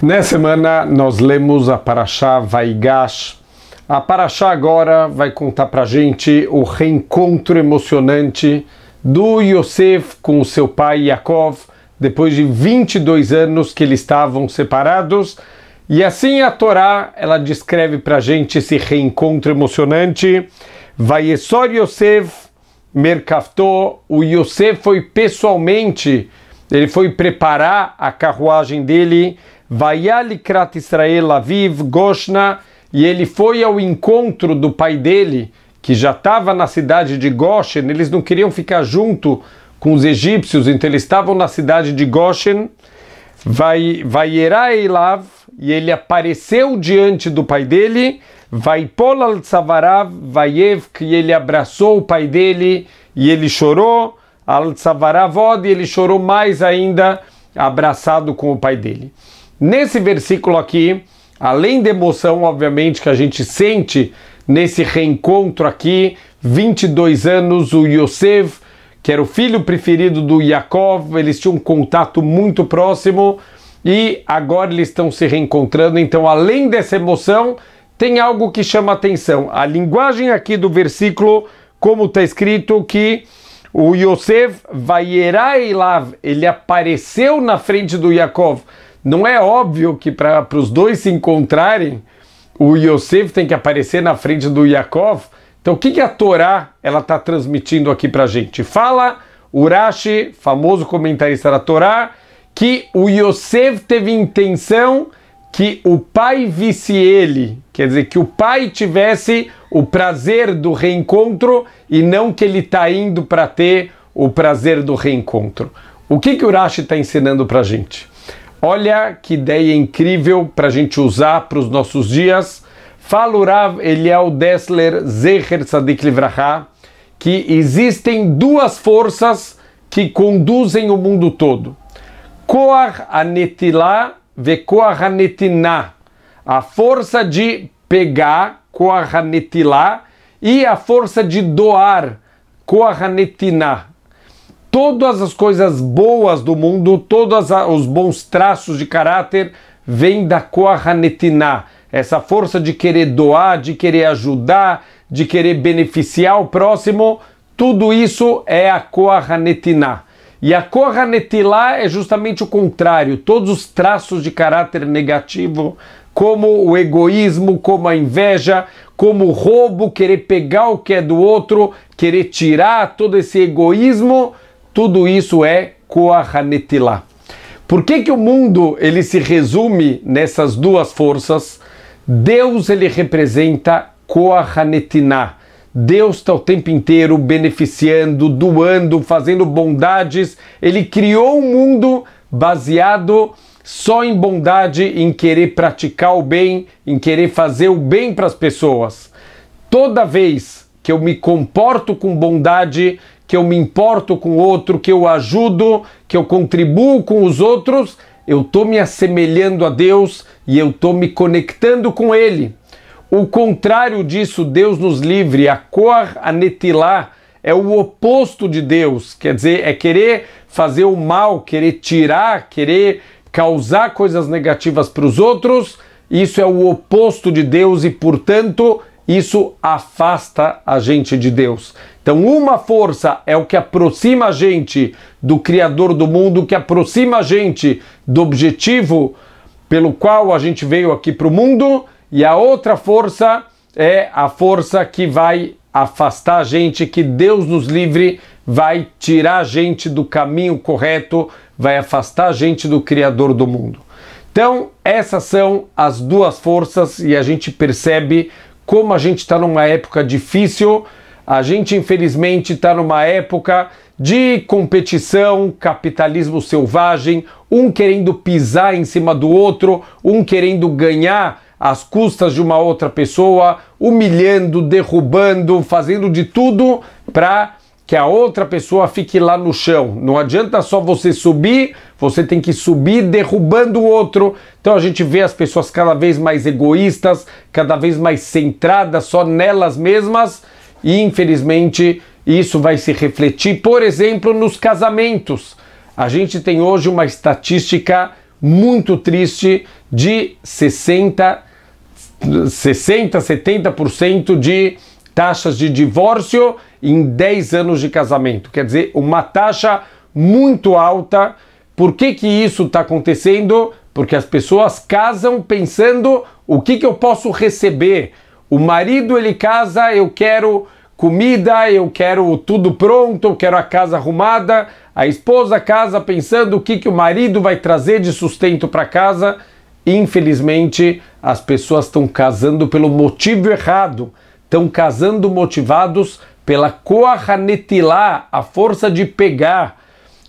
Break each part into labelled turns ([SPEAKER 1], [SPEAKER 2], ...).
[SPEAKER 1] Nessa semana nós lemos a Parashá Vaigash. A Parashá agora vai contar pra gente o reencontro emocionante do Yosef com o seu pai Yaakov, depois de 22 anos que eles estavam separados. E assim a Torá, ela descreve pra gente esse reencontro emocionante. Vayesor Yosef Merkavto, o Yosef foi pessoalmente, ele foi preparar a carruagem dele, Vayalikrat Israel Aviv Goshna, e ele foi ao encontro do pai dele, que já estava na cidade de Goshen. Eles não queriam ficar junto com os egípcios, então eles estavam na cidade de Goshen. Vayera Elav, e ele apareceu diante do pai dele, Vaipol al Tzavarav Vayevk, e ele abraçou o pai dele, e ele chorou, al Tzavaravod, e ele chorou mais ainda, abraçado com o pai dele. Nesse versículo aqui, além da emoção, obviamente, que a gente sente nesse reencontro aqui, 22 anos, o Yosef, que era o filho preferido do Yaakov, eles tinham um contato muito próximo e agora eles estão se reencontrando. Então, além dessa emoção, tem algo que chama atenção. A linguagem aqui do versículo, como está escrito, que o Yosef Vayera Elav, ele apareceu na frente do Yaakov. Não é óbvio que para os dois se encontrarem, o Yosef tem que aparecer na frente do Yaakov. Então, o que a Torá está transmitindo aqui para a gente? Fala o Rashi, famoso comentarista da Torá, que o Yosef teve intenção que o pai visse ele, quer dizer, que o pai tivesse o prazer do reencontro e não que ele está indo para ter o prazer do reencontro. O que o Rashi está ensinando para a gente? Olha que ideia incrível para a gente usar para os nossos dias. Fala o Rav Eliel Dessler Zecher Tzadik Livracha, que existem duas forças que conduzem o mundo todo. Koach Hanetilá ve Koach Hanetinah. A força de pegar, Koach Hanetilá, e a força de doar, Koach Hanetinah. Todas as coisas boas do mundo, todos os bons traços de caráter vêm da Koach Hanetinah. Essa força de querer doar, de querer ajudar, de querer beneficiar o próximo, tudo isso é a Koach Hanetinah. E a Koach Hanetilá é justamente o contrário. Todos os traços de caráter negativo, como o egoísmo, como a inveja, como o roubo, querer pegar o que é do outro, querer tirar todo esse egoísmo, tudo isso é Koach Hanetilá. Por que o mundo ele se resume nessas duas forças? Deus ele representa Koach Hanetinah. Deus está o tempo inteiro beneficiando, doando, fazendo bondades. Ele criou um mundo baseado só em bondade, em querer praticar o bem, em querer fazer o bem para as pessoas. Toda vez que eu me comporto com bondade, que eu me importo com o outro, que eu ajudo, que eu contribuo com os outros, eu estou me assemelhando a Deus e eu estou me conectando com Ele. O contrário disso, Deus nos livre, a Koach Hanetilá é o oposto de Deus, quer dizer, é querer fazer o mal, querer tirar, querer causar coisas negativas para os outros. Isso é o oposto de Deus e, portanto, isso afasta a gente de Deus. Então, uma força é o que aproxima a gente do Criador do mundo, que aproxima a gente do objetivo pelo qual a gente veio aqui para o mundo, e a outra força é a força que vai afastar a gente, que Deus nos livre, vai tirar a gente do caminho correto, vai afastar a gente do Criador do mundo. Então, essas são as duas forças e a gente percebe como a gente está numa época difícil. A gente, infelizmente, está numa época de competição, capitalismo selvagem, um querendo pisar em cima do outro, um querendo ganhar às custas de uma outra pessoa, humilhando, derrubando, fazendo de tudo para que a outra pessoa fique lá no chão. Não adianta só você subir, você tem que subir derrubando o outro. Então a gente vê as pessoas cada vez mais egoístas, cada vez mais centradas só nelas mesmas, e infelizmente isso vai se refletir, por exemplo, nos casamentos. A gente tem hoje uma estatística muito triste de 70% de taxas de divórcio em 10 anos de casamento. Quer dizer, uma taxa muito alta. Por que isso está acontecendo? Porque as pessoas casam pensando o que eu posso receber. O marido, ele casa, eu quero comida, eu quero tudo pronto, eu quero a casa arrumada. A esposa casa pensando o que o marido vai trazer de sustento para casa. Infelizmente, as pessoas estão casando pelo motivo errado. Estão casando motivados pela koach hanetilá, a força de pegar.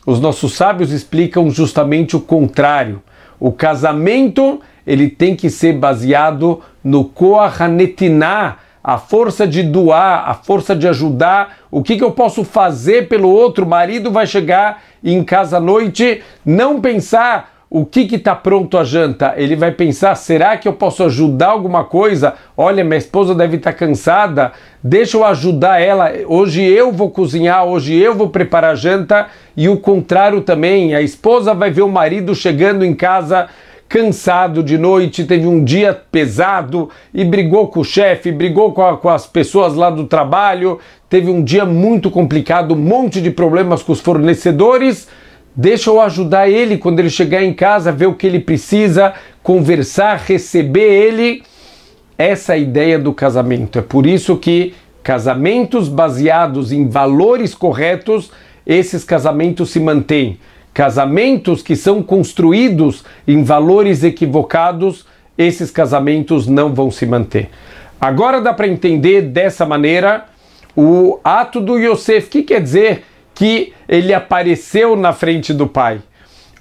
[SPEAKER 1] Os nossos sábios explicam justamente o contrário. O casamento, ele tem que ser baseado no koach hanetiná, a força de doar, a força de ajudar. O que eu posso fazer pelo outro? O marido vai chegar em casa à noite, não pensar o que está pronto a janta. Ele vai pensar, será que eu posso ajudar alguma coisa? Olha, minha esposa deve estar cansada, deixa eu ajudar ela. Hoje eu vou cozinhar, hoje eu vou preparar a janta. E o contrário também, a esposa vai ver o marido chegando em casa cansado de noite, teve um dia pesado e brigou com o chefe, brigou com as pessoas lá do trabalho, teve um dia muito complicado, um monte de problemas com os fornecedores. Deixa eu ajudar ele quando ele chegar em casa, ver o que ele precisa, conversar, receber ele. Essa é a ideia do casamento. É por isso que casamentos baseados em valores corretos, esses casamentos se mantêm. Casamentos que são construídos em valores equivocados, esses casamentos não vão se manter. Agora dá para entender dessa maneira o ato do Yosef. O que quer dizer que ele apareceu na frente do pai?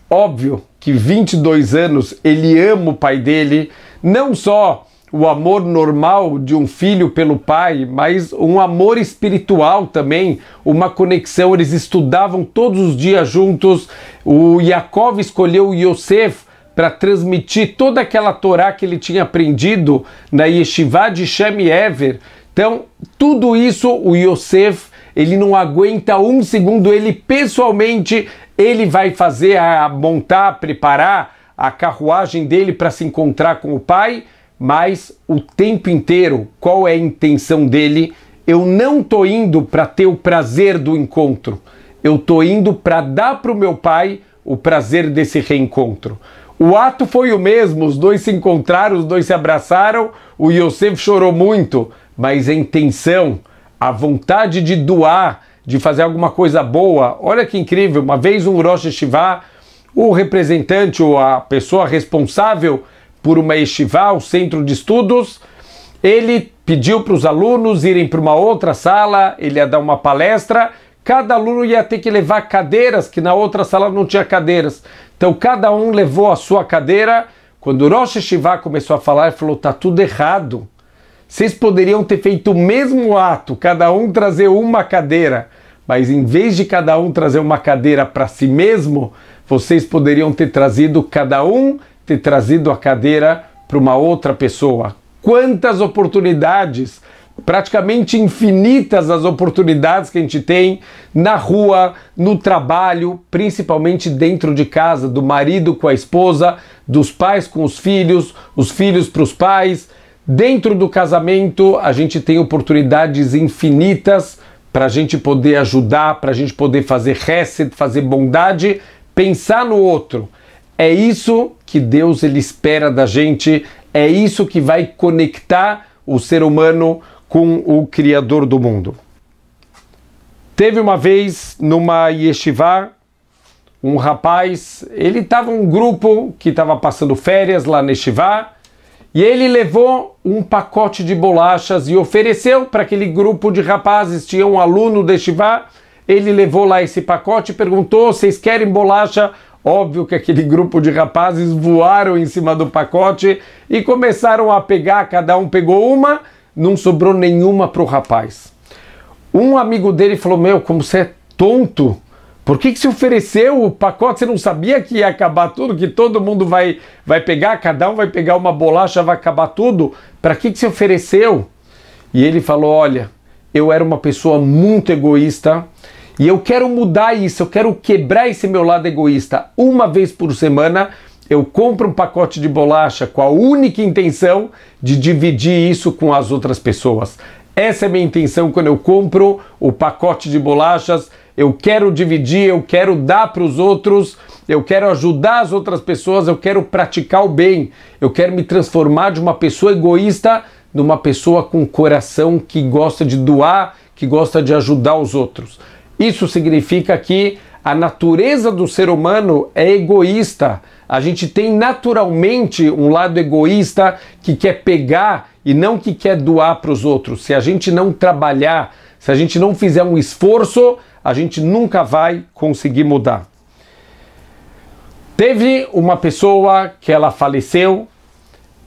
[SPEAKER 1] Óbvio que 22 anos ele ama o pai dele, não só o amor normal de um filho pelo pai, mas um amor espiritual também, uma conexão. Eles estudavam todos os dias juntos. O Yaakov escolheu o Yosef para transmitir toda aquela Torá que ele tinha aprendido na Yeshiva de Shem Ever. Então, tudo isso o Yosef, ele não aguenta um segundo, ele pessoalmente, ele vai fazer, montar, preparar a carruagem dele para se encontrar com o pai. Mas o tempo inteiro, qual é a intenção dele? Eu não estou indo para ter o prazer do encontro. Eu estou indo para dar para o meu pai o prazer desse reencontro. O ato foi o mesmo, os dois se encontraram, os dois se abraçaram, o Yosef chorou muito, mas a intenção, a vontade de doar, de fazer alguma coisa boa. Olha que incrível, uma vez um Rosh Yeshiva, o representante ou a pessoa responsável por uma yeshiva, o centro de estudos, ele pediu para os alunos irem para uma outra sala, ele ia dar uma palestra, cada aluno ia ter que levar cadeiras, que na outra sala não tinha cadeiras. Então cada um levou a sua cadeira. Quando o Rosh Yeshiva começou a falar, ele falou, tá tudo errado. Vocês poderiam ter feito o mesmo ato, cada um trazer uma cadeira, mas em vez de cada um trazer uma cadeira para si mesmo, vocês poderiam ter trazido cada um, ter trazido a cadeira para uma outra pessoa. Quantas oportunidades, praticamente infinitas as oportunidades que a gente tem na rua, no trabalho, principalmente dentro de casa, do marido com a esposa, dos pais com os filhos para os pais. Dentro do casamento, a gente tem oportunidades infinitas para a gente poder ajudar, para a gente poder fazer chesed, fazer bondade, pensar no outro. É isso que Deus ele espera da gente, é isso que vai conectar o ser humano com o Criador do mundo. Teve uma vez numa yeshiva, um rapaz, ele estava um grupo que estava passando férias lá na yeshiva, e ele levou um pacote de bolachas e ofereceu para aquele grupo de rapazes. Tinha um aluno da yeshiva, ele levou lá esse pacote e perguntou, vocês querem bolacha? Óbvio que aquele grupo de rapazes voaram em cima do pacote e começaram a pegar, cada um pegou uma, não sobrou nenhuma para o rapaz. Um amigo dele falou, meu, como você é tonto, por que você ofereceu o pacote? Você não sabia que ia acabar tudo, que todo mundo vai pegar, cada um vai pegar uma bolacha, vai acabar tudo? Para que você ofereceu? E ele falou, olha, eu era uma pessoa muito egoísta, e eu quero mudar isso, eu quero quebrar esse meu lado egoísta. Uma vez por semana, eu compro um pacote de bolacha com a única intenção de dividir isso com as outras pessoas. Essa é a minha intenção quando eu compro o pacote de bolachas. Eu quero dividir, eu quero dar para os outros, eu quero ajudar as outras pessoas, eu quero praticar o bem, eu quero me transformar de uma pessoa egoísta numa pessoa com coração que gosta de doar, que gosta de ajudar os outros. Isso significa que a natureza do ser humano é egoísta. A gente tem naturalmente um lado egoísta que quer pegar e não que quer doar para os outros. Se a gente não trabalhar, se a gente não fizer um esforço, a gente nunca vai conseguir mudar. Teve uma pessoa que ela faleceu,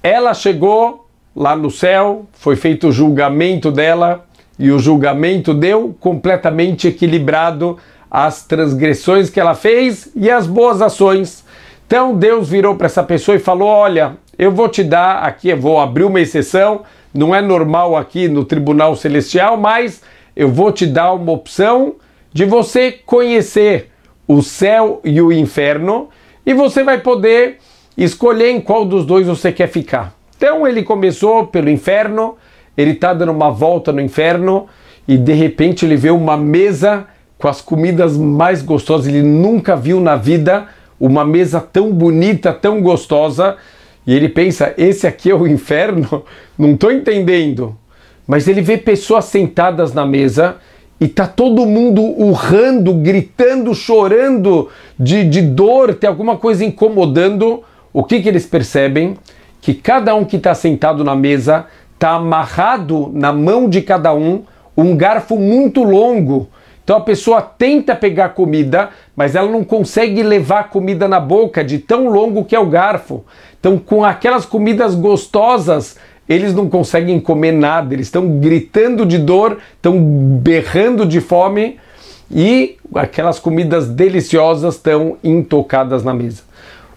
[SPEAKER 1] ela chegou lá no céu, foi feito o julgamento dela e o julgamento deu completamente equilibrado as transgressões que ela fez e as boas ações. Então Deus virou para essa pessoa e falou: olha, eu vou te dar aqui, eu vou abrir uma exceção, não é normal aqui no Tribunal Celestial, mas eu vou te dar uma opção de você conhecer o céu e o inferno e você vai poder escolher em qual dos dois você quer ficar. Então ele começou pelo inferno, ele está dando uma volta no inferno e de repente ele vê uma mesa com as comidas mais gostosas. Ele nunca viu na vida uma mesa tão bonita, tão gostosa, e ele pensa: esse aqui é o inferno? Não estou entendendo. Mas ele vê pessoas sentadas na mesa e tá todo mundo urrando, gritando, chorando de dor, tem alguma coisa incomodando. O que eles percebem? Que cada um que está sentado na mesa está amarrado na mão de cada um garfo muito longo. Então a pessoa tenta pegar comida, mas ela não consegue levar a comida na boca de tão longo que é o garfo. Então com aquelas comidas gostosas, eles não conseguem comer nada, eles estão gritando de dor, estão berrando de fome e aquelas comidas deliciosas estão intocadas na mesa.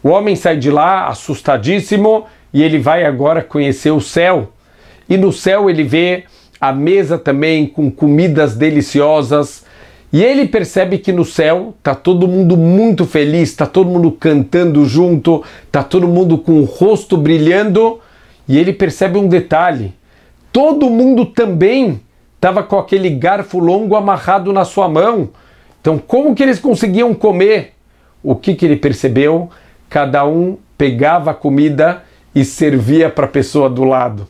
[SPEAKER 1] O homem sai de lá assustadíssimo e ele vai agora conhecer o céu. E no céu ele vê a mesa também com comidas deliciosas e ele percebe que no céu está todo mundo muito feliz, está todo mundo cantando junto, está todo mundo com o rosto brilhando. E ele percebe um detalhe: todo mundo também estava com aquele garfo longo amarrado na sua mão. Então como que eles conseguiam comer? O que ele percebeu? Cada um pegava a comida e servia para a pessoa do lado.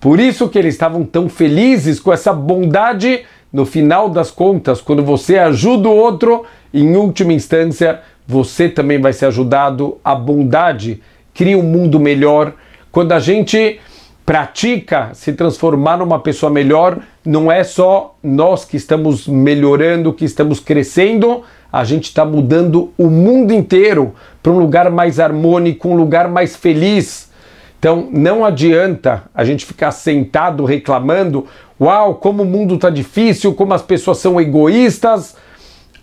[SPEAKER 1] Por isso que eles estavam tão felizes com essa bondade. No final das contas, quando você ajuda o outro, em última instância, você também vai ser ajudado. A bondade cria um mundo melhor. Quando a gente pratica se transformar numa pessoa melhor, não é só nós que estamos melhorando, que estamos crescendo, a gente está mudando o mundo inteiro para um lugar mais harmônico, um lugar mais feliz. Então não adianta a gente ficar sentado reclamando: uau, como o mundo está difícil, como as pessoas são egoístas.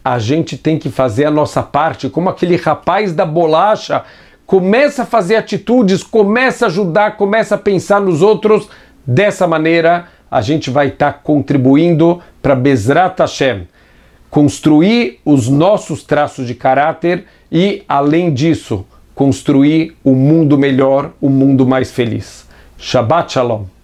[SPEAKER 1] A gente tem que fazer a nossa parte, como aquele rapaz da bolacha. Começa a fazer atitudes, começa a ajudar, começa a pensar nos outros. Dessa maneira, a gente vai estar contribuindo para Bezrat Hashem, construir os nossos traços de caráter e, além disso, construir um mundo melhor, um mundo mais feliz. Shabbat Shalom.